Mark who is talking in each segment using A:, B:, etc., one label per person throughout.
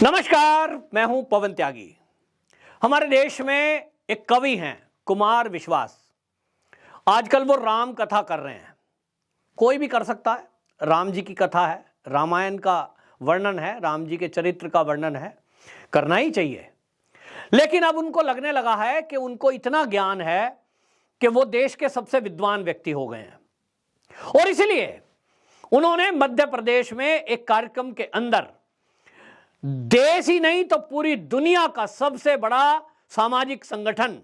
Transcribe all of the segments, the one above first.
A: नमस्कार, मैं हूं पवन त्यागी। हमारे देश में एक कवि हैं कुमार विश्वास। आजकल वो राम कथा कर रहे हैं। कोई भी कर सकता है। राम जी की कथा है, रामायण का वर्णन है, राम जी के चरित्र का वर्णन है, करना ही चाहिए। लेकिन अब उनको लगने लगा है कि उनको इतना ज्ञान है कि वो देश के सबसे विद्वान व्यक्ति हो गए हैं, और इसलिए उन्होंने मध्य प्रदेश में एक कार्यक्रम के अंदर देश ही नहीं तो पूरी दुनिया का सबसे बड़ा सामाजिक संगठन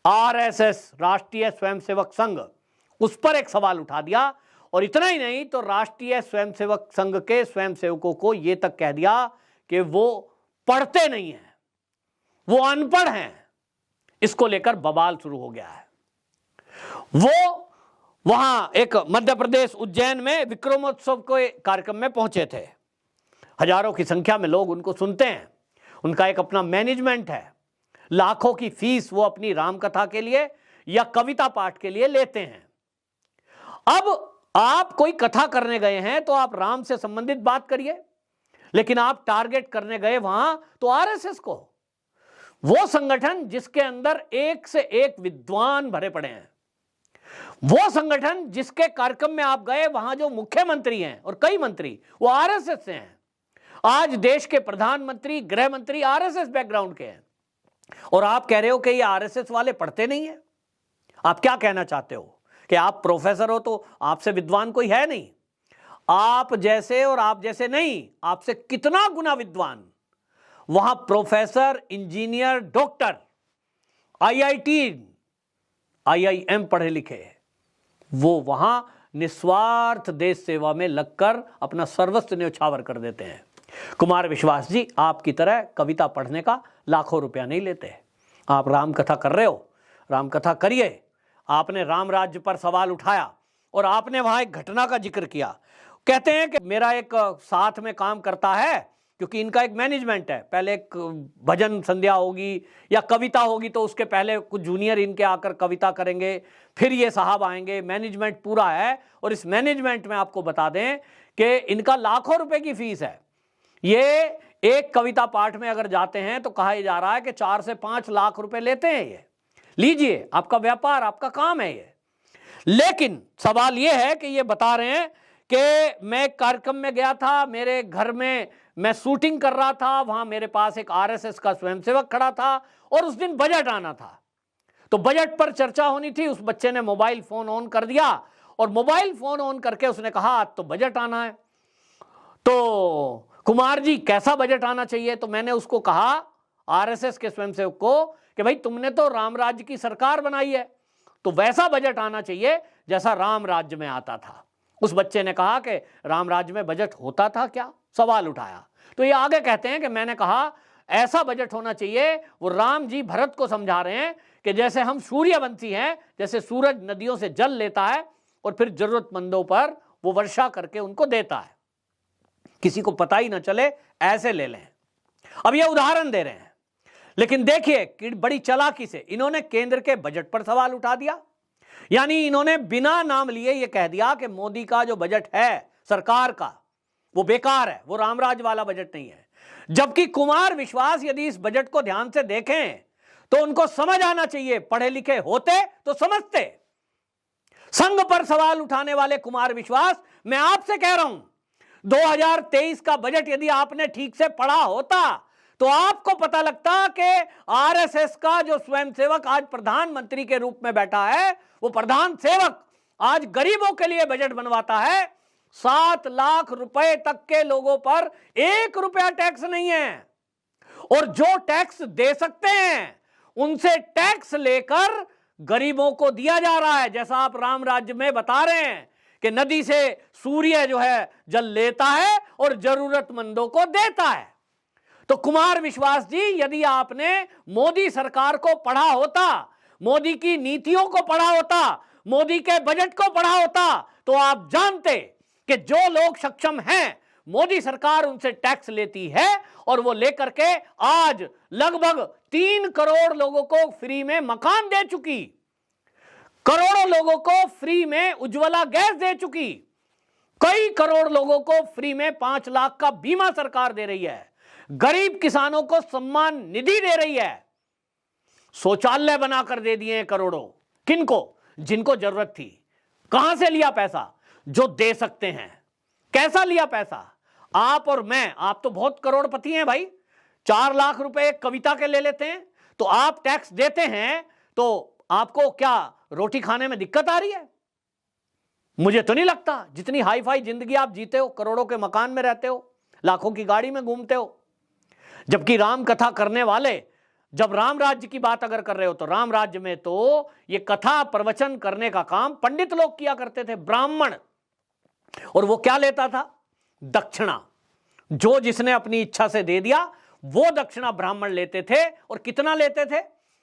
A: आरएसएस, राष्ट्रीय स्वयंसेवक संघ, उस पर एक सवाल उठा दिया। और इतना ही नहीं तो राष्ट्रीय स्वयंसेवक संघ के स्वयंसेवकों को यह तक कह दिया कि वो पढ़ते नहीं हैं, वो अनपढ़ हैं। इसको लेकर बवाल शुरू हो गया है। वो वहां एक मध्य प्रदेश उज्जैन में विक्रमोत्सव के कार्यक्रम में पहुंचे थे। हजारों की संख्या में लोग उनको सुनते हैं। उनका एक अपना मैनेजमेंट है। लाखों की फीस वो अपनी रामकथा के लिए या कविता पाठ के लिए लेते हैं। अब आप कोई कथा करने गए हैं तो आप राम से संबंधित बात करिए, लेकिन आप टारगेट करने गए वहां तो आरएसएस को, वो संगठन जिसके अंदर एक से एक विद्वान भरे पड़े हैं, वो संगठन जिसके कार्यक्रम में आप गए वहां जो मुख्यमंत्री हैं और कई मंत्री वो आरएसएस से हैं। आज देश के प्रधानमंत्री, गृह मंत्री आरएसएस बैकग्राउंड के हैं, और आप कह रहे हो कि ये आरएसएस वाले पढ़ते नहीं है। आप क्या कहना चाहते हो कि आप प्रोफेसर हो तो आपसे विद्वान कोई है नहीं? आप जैसे और आप जैसे नहीं, आपसे कितना गुना विद्वान वहां professor, engineer, doctor, IIT, IIM पढ़े लिखे, वो वहां निस्वार्थ देश सेवा में लगकर अपना सर्वस्व न्यौछावर कर देते हैं। कुमार विश्वास जी आपकी तरह कविता पढ़ने का लाखों रुपया नहीं लेते। आप राम कथा कर रहे हो, राम कथा करिए। आपने राम राज्य पर सवाल उठाया और आपने वहां एक घटना का जिक्र किया। कहते हैं कि मेरा एक साथ में काम करता है, क्योंकि इनका एक मैनेजमेंट है। पहले एक भजन संध्या होगी या कविता होगी तो उसके पहले कुछ जूनियर इनके आकर कविता करेंगे, फिर ये साहब आएंगे। मैनेजमेंट पूरा है, और इस मैनेजमेंट में आपको बता दें कि इनका लाखों रुपए की फीस है। ये एक कविता पाठ में अगर जाते हैं तो कहा जा रहा है कि 4 से 5 लाख रुपए लेते हैं। ये लीजिए, आपका व्यापार, आपका काम है ये। लेकिन सवाल ये है कि ये बता रहे हैं कि मैं कार्यक्रम में गया था, मेरे घर में मैं शूटिंग कर रहा था, वहां मेरे पास एक आरएसएस का स्वयंसेवक खड़ा था और उस दिन बजट आना था, तो बजट पर चर्चा होनी थी। उस बच्चे ने मोबाइल फोन ऑन कर दिया और मोबाइल फोन ऑन करके उसने कहा आज तो बजट आना है, तो कुमार जी कैसा बजट आना चाहिए? तो मैंने उसको कहा, आरएसएस के स्वयंसेवक को, कि भाई तुमने तो राम राज्य की सरकार बनाई है, तो वैसा बजट आना चाहिए जैसा राम राज्य में आता था। उस बच्चे ने कहा कि राम राज्य में बजट होता था क्या? सवाल उठाया। तो ये आगे कहते हैं कि मैंने कहा ऐसा बजट होना चाहिए। वो राम जी भरत को समझा रहे हैं कि जैसे हम सूर्यवंशी हैं, जैसे सूरज नदियों से जल लेता है और फिर जरूरतमंदों पर वो वर्षा करके उनको देता है, किसी को पता ही ना चले, ऐसे ले लें। अब ये उदाहरण दे रहे हैं, लेकिन देखिए कि बड़ी चालाकी से इन्होंने केंद्र के बजट पर सवाल उठा दिया। यानी इन्होंने बिना नाम लिए ये कह दिया कि मोदी का जो बजट है सरकार का, वो बेकार है, वो रामराज वाला बजट नहीं है। जबकि कुमार विश्वास यदि इस बजट को ध्यान से देखें तो उनको समझ आना चाहिए, पढ़े लिखे होते तो समझते। संघ पर सवाल उठाने वाले कुमार विश्वास, मैं आपसे कह रहा हूं 2023 का बजट यदि आपने ठीक से पढ़ा होता तो आपको पता लगता कि आरएसएस का जो स्वयंसेवक आज प्रधानमंत्री के रूप में बैठा है, वो प्रधान सेवक आज गरीबों के लिए बजट बनवाता है। 7 लाख रुपए तक के लोगों पर 1 रुपया टैक्स नहीं है, और जो टैक्स दे सकते हैं उनसे टैक्स लेकर गरीबों को दिया जा रहा है। जैसा आप राम राज्य में बता रहे हैं कि नदी से सूर्य जो है जल लेता है और जरूरतमंदों को देता है। तो कुमार विश्वास जी, यदि आपने मोदी सरकार को पढ़ा होता, मोदी की नीतियों को पढ़ा होता, मोदी के बजट को पढ़ा होता, तो आप जानते कि जो लोग सक्षम हैं, मोदी सरकार उनसे टैक्स लेती है, और वो लेकर के आज लगभग 3 करोड़ लोगों को फ्री में मकान दे चुकी, करोड़ों लोगों को फ्री में उज्ज्वला गैस दे चुकी, कई करोड़ लोगों को फ्री में 5 लाख का बीमा सरकार दे रही है। गरीब किसानों को सम्मान निधि दे रही है, शौचालय बनाकर दे दिए करोड़ों। किनको? जिनको जरूरत थी। कहां से लिया पैसा? जो दे सकते हैं। कैसा लिया पैसा? आप और मैं, आप तो बहुत करोड़पति हैं भाई, 4 लाख रुपए एक कविता के ले लेते हैं, तो आप टैक्स देते हैं, तो आपको क्या रोटी खाने में दिक्कत आ रही है? मुझे तो नहीं लगता। जितनी हाई फाई जिंदगी आप जीते हो, करोड़ों के मकान में रहते हो, लाखों की गाड़ी में घूमते हो, जबकि राम कथा करने वाले जब राम राज्य की बात अगर कर रहे हो तो राम राज्य में तो ये कथा प्रवचन करने का काम पंडित लोग किया करते थे, ब्राह्मण। और वो क्या लेता था? दक्षिणा। जो जिसने अपनी इच्छा से दे दिया वो दक्षिणा ब्राह्मण लेते थे। और कितना लेते थे?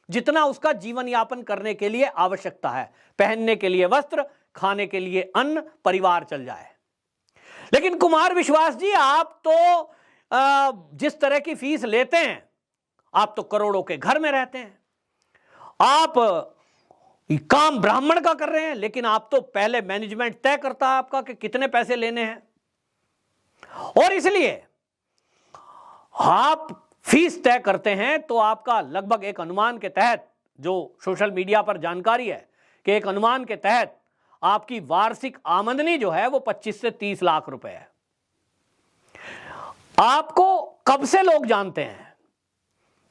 A: जितना उसका जीवन यापन करने के लिए आवश्यकता है, पहनने के लिए वस्त्र, खाने के लिए अन्न, परिवार चल जाए। लेकिन कुमार विश्वास जी, आप तो जिस तरह की फीस लेते हैं, आप तो करोड़ों के घर में रहते हैं, आप काम ब्राह्मण का कर रहे हैं, लेकिन आप तो पहले मैनेजमेंट तय करता है आपका कि कितने पैसे लेने हैं, और इसलिए आप फीस तय करते हैं। तो आपका लगभग एक अनुमान के तहत, जो सोशल मीडिया पर जानकारी है कि एक अनुमान के तहत आपकी वार्षिक आमदनी जो है वो 25 से 30 लाख रुपए है। आपको कब से लोग जानते हैं?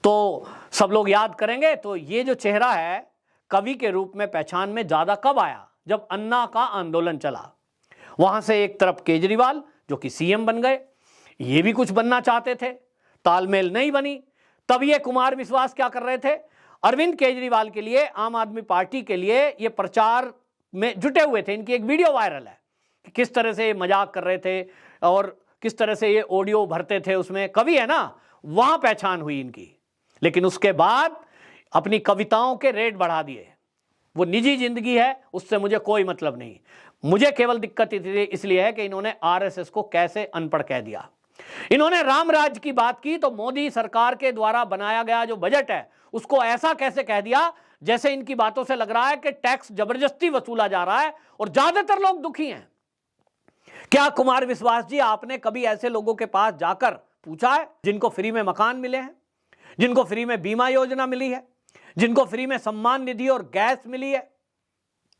A: तो सब लोग याद करेंगे तो ये जो चेहरा है कवि के रूप में पहचान में ज्यादा कब आया? जब अन्ना का आंदोलन चला। वहां से एक तरफ केजरीवाल जो कि सीएम बन गए, ये भी कुछ बनना चाहते थे, तालमेल नहीं बनी। तब ये कुमार विश्वास क्या कर रहे थे? अरविंद केजरीवाल के लिए, आम आदमी पार्टी के लिए ये प्रचार में जुटे हुए थे। इनकी एक वीडियो वायरल है कि किस तरह से ये मजाक कर रहे थे और किस तरह से ये ऑडियो भरते थे, उसमें कवि है ना, वहां पहचान हुई इनकी। लेकिन उसके बाद अपनी कविताओं के रेट बढ़ा दिए। वो निजी जिंदगी है, उससे मुझे कोई मतलब नहीं। मुझे केवल दिक्कत इसलिए है कि इन्होंने आरएसएस को कैसे अनपढ़ कह दिया। इन्होंने राम राज्य की बात की तो मोदी सरकार के द्वारा बनाया गया जो बजट है उसको ऐसा कैसे कह दिया जैसे इनकी बातों से लग रहा है कि टैक्स जबरदस्ती वसूला जा रहा है और ज्यादातर लोग दुखी हैं। क्या कुमार विश्वास जी, आपने कभी ऐसे लोगों के पास जाकर पूछा है जिनको फ्री में मकान मिले हैं, जिनको फ्री में बीमा योजना मिली है, जिनको फ्री में सम्मान निधि और गैस मिली है?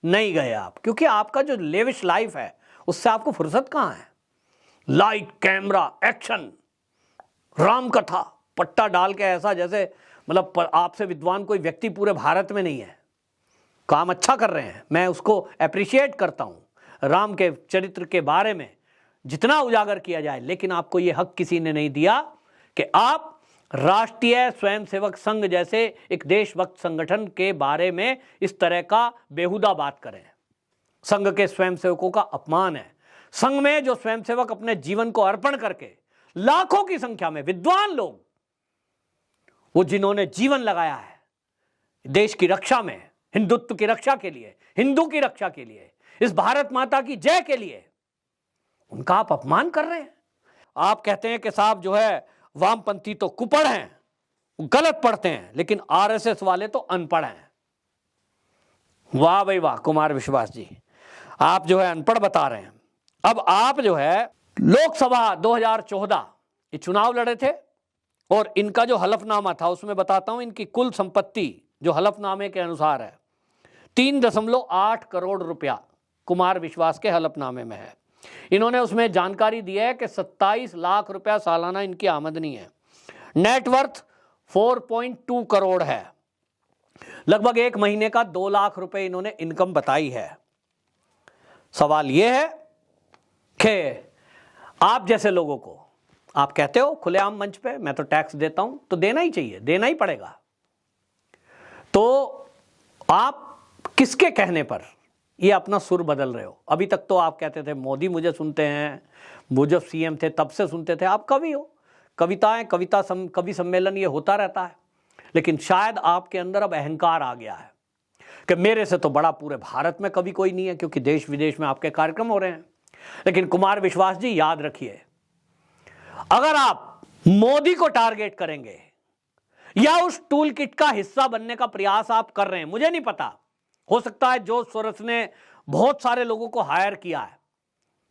A: नहीं गए आप, क्योंकि आपका जो लेविश लाइफ है उससे आपको फुर्सत कहां है। लाइट, कैमरा, एक्शन, राम कथा, पट्टा डाल के ऐसा जैसे मतलब आपसे विद्वान कोई व्यक्ति पूरे भारत में नहीं है। काम अच्छा कर रहे हैं, मैं उसको अप्रिशिएट करता हूं। राम के चरित्र के बारे में जितना उजागर किया जाए, लेकिन आपको यह हक किसी ने नहीं दिया कि आप राष्ट्रीय स्वयंसेवक संघ जैसे एक देशभक्त संगठन के बारे में इस तरह का बेहुदा बात करें। संघ के स्वयंसेवकों का अपमान है। संघ में जो स्वयंसेवक अपने जीवन को अर्पण करके लाखों की संख्या में विद्वान लोग, वो जिन्होंने जीवन लगाया है देश की रक्षा में, हिंदुत्व की रक्षा के लिए, हिंदू की रक्षा के लिए, इस भारत माता की जय के लिए, उनका आप अपमान कर रहे हैं। आप कहते हैं कि साहब जो है वामपंथी तो कुपड़ हैं, गलत पढ़ते हैं, लेकिन आरएसएस वाले तो अनपढ़ हैं। वाह भाई वाह कुमार विश्वास जी, आप जो है अनपढ़ बता रहे हैं। अब आप जो है लोकसभा 2014 ये चुनाव लड़े थे और इनका जो हलफनामा था उसमें बताता हूं, इनकी कुल संपत्ति जो हलफनामे के अनुसार है 3.8 करोड़ रुपया कुमार विश्वास के हलफनामे में है। इन्होंने उसमें जानकारी दी है कि 27 लाख रुपया सालाना इनकी आमदनी है। नेटवर्थ 4.2 करोड़ है। लगभग एक महीने का 2 लाख रुपए इन्होंने इनकम बताई है। सवाल यह है कि आप जैसे लोगों को, आप कहते हो खुलेआम मंच पे मैं तो टैक्स देता हूं, तो देना ही चाहिए, देना ही पड़ेगा। तो आप किसके कहने पर ये अपना सुर बदल रहे हो? अभी तक तो आप कहते थे मोदी मुझे सुनते हैं, वो जब सीएम थे तब से सुनते थे। आप कवि हो, कविताएं, कवि सम्मेलन ये होता रहता है, लेकिन शायद आपके अंदर अब अहंकार आ गया है कि मेरे से तो बड़ा पूरे भारत में कभी कोई नहीं है, क्योंकि देश विदेश में आपके कार्यक्रम हो रहे हैं। लेकिन कुमार विश्वास जी याद रखिए, अगर आप मोदी को टारगेट करेंगे या उस टूल किट का हिस्सा बनने का प्रयास आप कर रहे हैं, मुझे नहीं पता, हो सकता है जो सोरस ने बहुत सारे लोगों को हायर किया है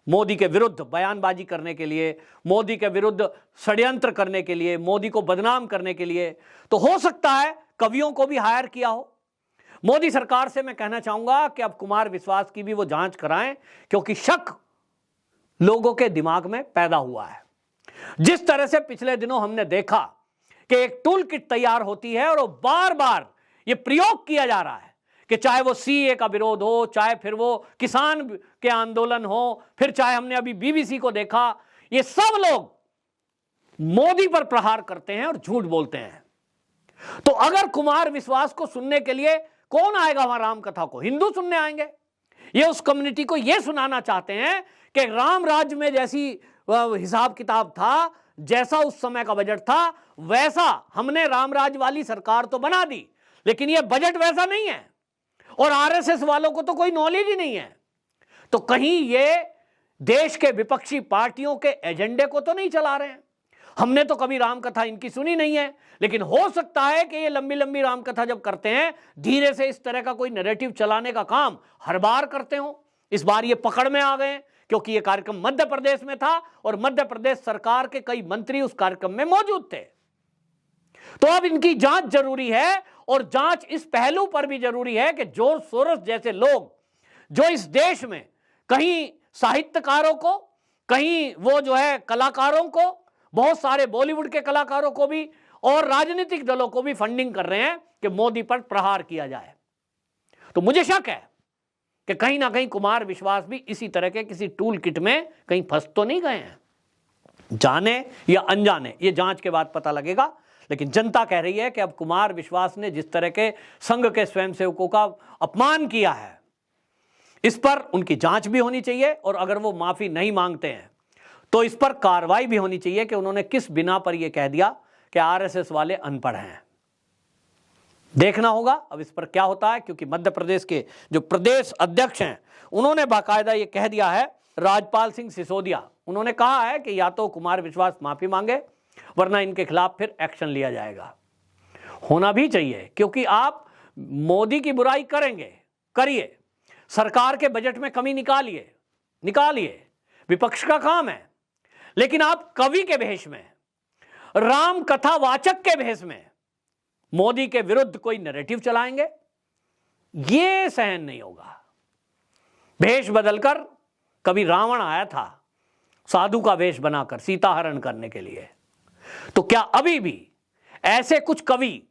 A: मोदी के विरुद्ध बयानबाजी करने के लिए, मोदी के विरुद्ध षड्यंत्र करने के लिए, मोदी को बदनाम करने के लिए। तो हो सकता है कवियों को भी हायर किया हो। मोदी सरकार से मैं कहना चाहूंगा कि अब कुमार विश्वास की भी वो जांच कराएं, क्योंकि शक लोगों के दिमाग में पैदा हुआ है। जिस तरह से पिछले दिनों हमने देखा कि एक टूल किट तैयार होती है और वो बार बार ये प्रयोग किया जा रहा है कि चाहे वो सीए का विरोध हो, चाहे फिर वो किसान के आंदोलन हो, फिर चाहे हमने अभी बीबीसी को देखा, ये सब लोग मोदी पर प्रहार करते हैं और झूठ बोलते हैं। तो अगर कुमार विश्वास को सुनने के लिए कौन आएगा वहां राम कथा को? हिंदू सुनने आएंगे। ये उस कम्युनिटी को ये सुनाना चाहते हैं कि राम राज्य में जैसी हिसाब किताब था, जैसा उस समय का बजट था, वैसा हमने राम राज्य वाली सरकार तो बना दी, लेकिन ये बजट वैसा नहीं है और आरएसएस वालों को तो कोई नॉलेज ही नहीं है। तो कहीं ये देश के विपक्षी पार्टियों के एजेंडे को तो नहीं चला रहे हैं। हमने तो कभी राम कथा इनकी सुनी नहीं है, लेकिन हो सकता है कि ये लंबी लंबी राम कथा जब करते हैं, धीरे से इस तरह का कोई नैरेटिव चलाने का काम हर बार करते हो। इस बार ये पकड़ में आ गए क्योंकि ये कार्यक्रम मध्य प्रदेश में था और मध्य प्रदेश सरकार के कई मंत्री उस कार्यक्रम में मौजूद थे। तो अब इनकी जांच जरूरी है और जांच इस पहलू पर भी जरूरी है कि जॉर्ज सोरोस जैसे लोग जो इस देश में कहीं साहित्यकारों को, कहीं वो जो है कलाकारों को, बहुत सारे बॉलीवुड के कलाकारों को भी और राजनीतिक दलों को भी फंडिंग कर रहे हैं कि मोदी पर प्रहार किया जाए। तो मुझे शक है कि कहीं ना कहीं कुमार विश्वास भी इसी तरह के किसी टूल किट में कहीं फंस तो नहीं गए हैं। जाने या अनजाने ये जांच के बाद पता लगेगा, लेकिन जनता कह रही है कि अब कुमार विश्वास ने जिस तरह के संघ के स्वयंसेवकों का अपमान किया है, इस पर उनकी जांच भी होनी चाहिए और अगर वो माफी नहीं मांगते हैं तो इस पर कार्रवाई भी होनी चाहिए कि उन्होंने किस बिना पर यह कह दिया कि आरएसएस वाले अनपढ़ हैं। देखना होगा अब इस पर क्या होता है, क्योंकि मध्य प्रदेश के जो प्रदेश अध्यक्ष हैं उन्होंने बाकायदा ये कह दिया है, राजपाल सिंह सिसोदिया, उन्होंने कहा है कि या तो कुमार विश्वास माफी मांगे वरना इनके खिलाफ फिर एक्शन लिया जाएगा। होना भी चाहिए, क्योंकि आप मोदी की बुराई करेंगे, करिए, सरकार के बजट में कमी निकालिए, विपक्ष का काम है, लेकिन आप कवि के भेष में, राम कथा वाचक के भेष में मोदी के विरुद्ध कोई नैरेटिव चलाएंगे, यह सहन नहीं होगा। भेष बदलकर, कभी रावण आया था साधु का वेश बनाकर सीता हरण करने के लिए, तो क्या अभी भी ऐसे कुछ कवि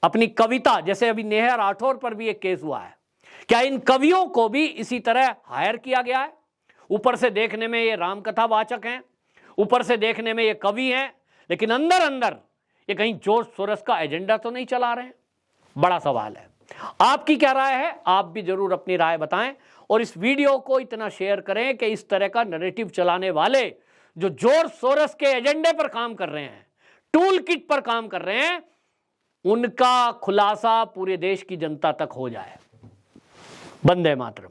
A: अपनी कविता, जैसे अभी नेहा राठौर पर भी एक केस हुआ है, क्या इन कवियों को भी इसी तरह हायर किया गया है? ऊपर से देखने में ये रामकथा वाचक हैं, ऊपर से देखने में ये कवि हैं, लेकिन अंदर अंदर ये कहीं जॉर्ज सोरोस का एजेंडा तो नहीं चला रहे हैं? बड़ा सवाल है। आपकी क्या राय है? आप भी जरूर अपनी राय बताएं और इस वीडियो को इतना शेयर करें कि इस तरह का नैरेटिव चलाने वाले जो जॉर्ज सोरोस के एजेंडे पर काम कर रहे हैं, टूल किट पर काम कर रहे हैं, उनका खुलासा पूरे देश की जनता तक हो जाए। वंदे मातरम।